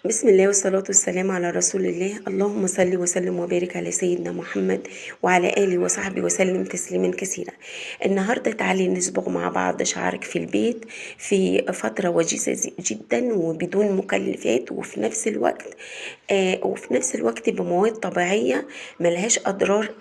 بسم الله والصلاة والسلام على رسول الله. اللهم صل وسلم وبارك على سيدنا محمد وعلى آله وصحبه وسلم تسليما كثيرا. النهاردة تعالي نصبغ مع بعض شعرك في البيت في فترة وجيزة جدا وبدون مكلفات، وفي نفس الوقت بمواد طبيعية ملهاش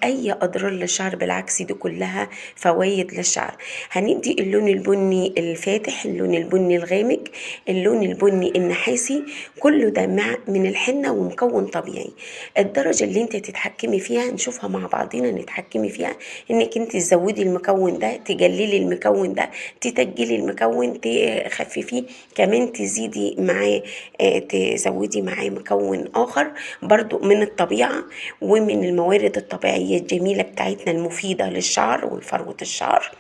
أي أضرار للشعر، بالعكس دي كلها فوائد للشعر. هندي اللون البني الفاتح، اللون البني الغامق، اللون البني النحاسي، كله ده من الحنة ومكون طبيعي. الدرجة اللي انت تتحكمي فيها نشوفها مع بعضينا، نتحكمي فيها انك انت تزودي المكون ده، تقللي المكون ده، تتجلي المكون، تخففيه، كمان تزيدي معاه، تزودي معاه مكون اخر برضو من الطبيعة ومن الموارد الطبيعية الجميلة بتاعتنا المفيدة للشعر والفروة الشعر.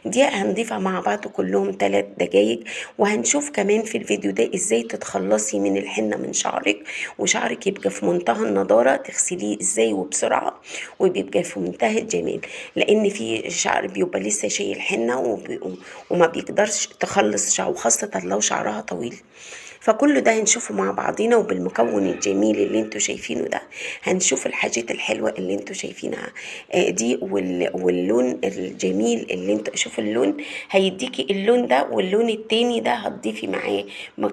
دي هنضيفها مع بعض كلهم 3 دقايق. وهنشوف كمان في الفيديو ده ازاي تتخلصي من الحنة من شعرك، وشعرك يبقى في منتهى النضارة، تغسليه ازاي وبسرعة وبيبقى في منتهى الجمال، لان في شعر بيبقى لسه شايل حنة وما بيقدرش تخلص شعره، وخاصة لو شعرها طويل. فكل ده هنشوفه مع بعضينا، وبالمكون الجميل اللي انتوا شايفينه ده هنشوف الحاجات الحلوة اللي انتوا شايفينها دي، واللون الجميل اللي انتوا شوف اللون هيديكي اللون ده، واللون التاني ده هتضيفي معاه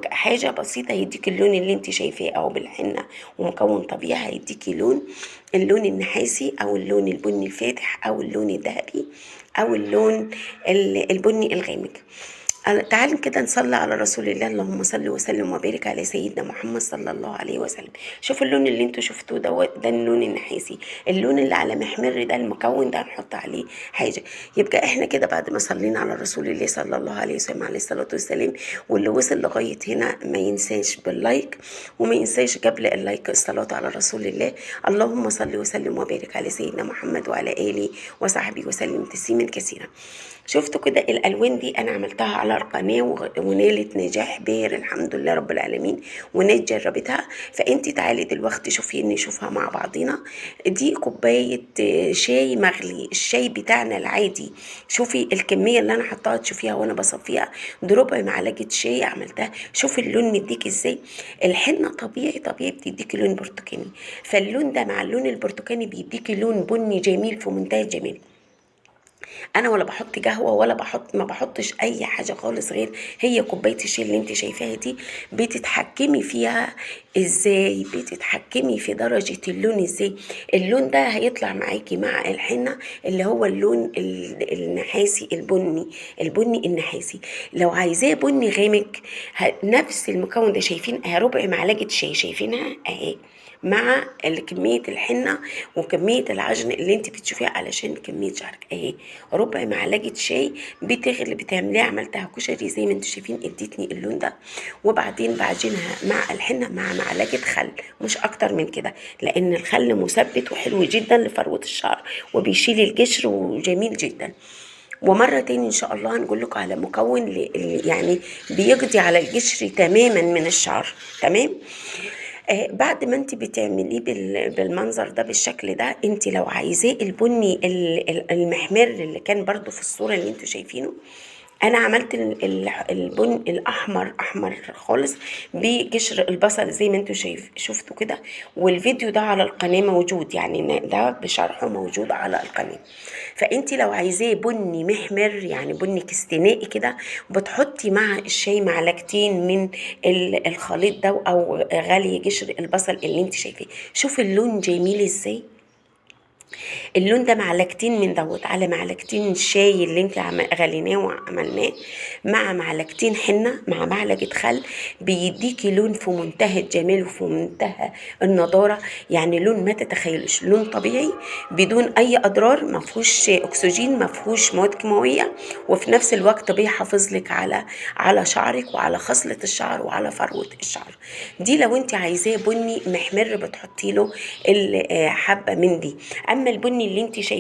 حاجة بسيطة هيديكي اللون اللي انت شايفاه، او بالحنة ومكون طبيعي هيديكي اللون النحاسي، او اللون البني الفاتح، او اللون الذهبي، او اللون البني الغامق. تعالوا كده نصلي على رسول الله. اللهم صل وسلم وبارك على سيدنا محمد صلى الله عليه وسلم. شوفوا اللون اللي انتوا شفتوه ده اللون النحاسي. اللون اللي على محمر ده المكون ده هنحط عليه حاجه. يبقى احنا كده بعد ما صلينا على رسول الله صلى الله عليه وسلم عليه الصلاه والسلام، واللي وصل لغايه هنا ما ينساش باللايك، وما ينساش قبل اللايك الصلاه على رسول الله. اللهم صل وسلم وبارك على سيدنا محمد وعلى اله وصحبه وسلم تسليما كثيرا. شفتوا كده الالوان دي انا عملتها على القناه ونالت نجاح باهر الحمد لله رب العالمين، وناس جربتها. فانت تعالي دلوقتي شوفي نشوفها مع بعضينا. دي كوبايه شاي مغلي، الشاي بتاعنا العادي. شوفي الكميه اللي انا حطاها تشوفيها وانا بصفيها، دي ربع معلقه شاي عملتها. شوفي اللون مديك ازاي. الحنه طبيعي بتديكي لون برتقاني، فاللون ده مع اللون البرتقاني بيديكي لون بني جميل في منتهى الجمال. انا ولا بحط قهوه ولا ما بحطش اي حاجه خالص، غير هي كوبايه الشاي اللي انت شايفاها دي. بتتحكمي فيها ازاي، بتتحكمي في درجه اللون ازاي. اللون ده هيطلع معاكي مع الحنه اللي هو اللون النحاسي، البني النحاسي. لو عايزاه بني غامق، نفس المكون ده شايفين ربع معلقه شاي، شايفينها اهي، مع كمية الحنة وكمية العجن اللي انت بتشوفيها علشان كمية شعرك اهي. ربع معلقة شاي بتغلي، بتعمليها، عملتها كشري زي ما انتوا شايفين، ادتني اللون ده. وبعدين بعجنها مع الحنة مع معلقة خل، مش اكتر من كده، لان الخل مثبت وحلو جدا لفروة الشعر وبيشيل القشر وجميل جدا. ومرة تاني ان شاء الله هنقول لكم على مكون يعني بيقضي على القشر تماما من الشعر. تمام. بعد ما انت بتعمليه بالمنظر ده بالشكل ده، انت لو عايزاه البني المحمر اللي كان برضو في الصورة اللي انتوا شايفينه، انا عملت البن الاحمر احمر خالص بقشر البصل زي ما انتوا شفتوا كده. والفيديو ده على القناة موجود، يعني ده بشرحه موجود على القناة. فانت لو عايزاه بني محمر يعني بني كستنائي كده، بتحطي مع الشاي معلقتين من الخليط ده، او غلي قشر البصل اللي انت شايفاه. شوف اللون جميل ازاي. اللون ده معلقتين من دوت على معلقتين الشاي اللي انت غليناه وعملناه، مع معلقتين حنة مع معلقة خل، بيديكي لون في منتهى الجمال وفي منتهى النضارة. يعني لون ما تتخيلش، لون طبيعي بدون اي اضرار، ما فيهوش اكسجين، ما فيهوش مواد كيماوية، وفي نفس الوقت بيحافظ لك على شعرك وعلى خصلة الشعر وعلى فروة الشعر. دي لو انت عايزاه بني محمر بتحطي له حبة من دي. اما البني اللي انت شايفاه